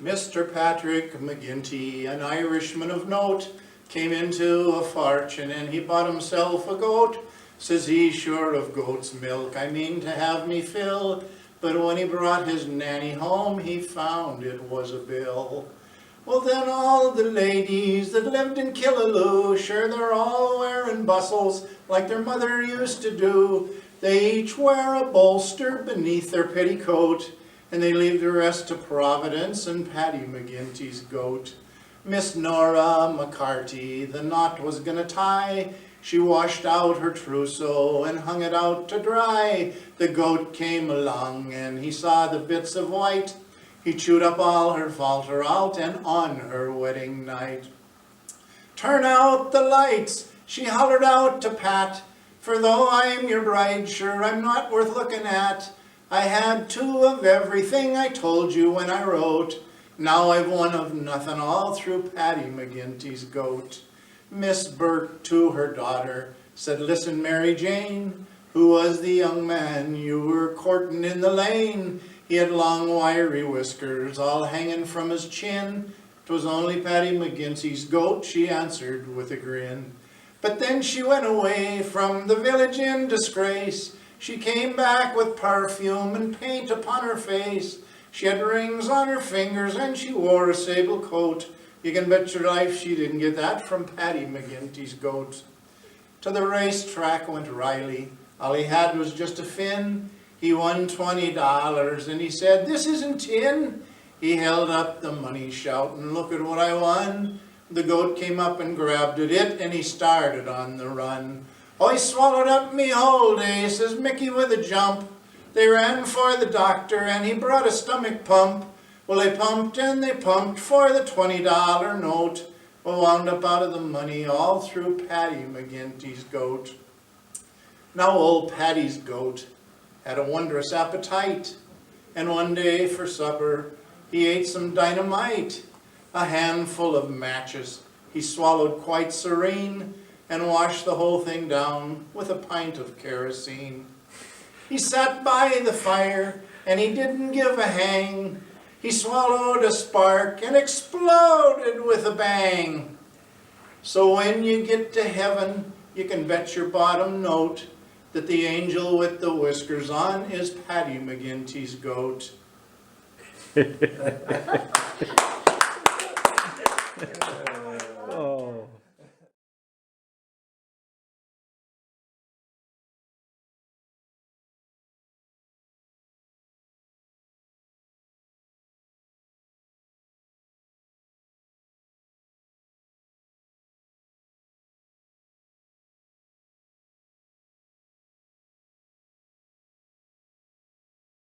Mr. Patrick McGinty, an Irishman of note, came into a fortune and he bought himself a goat. Says he, sure of goat's milk I mean to have me fill. But when he brought his nanny home, he found it was a bill. Well then all the ladies that lived in Killaloe, sure they're all wearing bustles like their mother used to do. They each wear a bolster beneath their petticoat, and they leave the rest to Providence and Paddy McGinty's goat. Miss Nora McCarty, the knot was gonna tie. She washed out her trousseau and hung it out to dry. The goat came along and he saw the bits of white. He chewed up all her falter out and on her wedding night. Turn out the lights, she hollered out to Pat. For though I'm your bride, sure I'm not worth looking at. I had 2 of everything I told you when I wrote. Now I've 1 of nothing all through Paddy McGinty's goat. Miss Burke to her daughter said, listen, Mary Jane, who was the young man you were courting in the lane? He had long wiry whiskers all hanging from his chin. 'Twas only Paddy McGinty's goat, she answered with a grin. But then she went away from the village in disgrace. She came back with perfume and paint upon her face. She had rings on her fingers and she wore a sable coat. You can bet your life she didn't get that from Paddy McGinty's goat. To the racetrack went Riley. All he had was just a fin. He won $20 and he said, this isn't tin. He held up the money shouting, look at what I won. The goat came up and grabbed at it and he started on the run. Oh, he swallowed up me whole day, says Mickey with a jump. They ran for the doctor and he brought a stomach pump. Well, they pumped and they pumped for the $20 note. Well, wound up out of the money all through Paddy McGinty's goat. Now old Paddy's goat had a wondrous appetite. And one day for supper he ate some dynamite. A handful of matches he swallowed quite serene and washed the whole thing down with a pint of kerosene. He sat by the fire and he didn't give a hang. He swallowed a spark and exploded with a bang. So when you get to heaven, you can bet your bottom note that the angel with the whiskers on is Paddy McGinty's goat.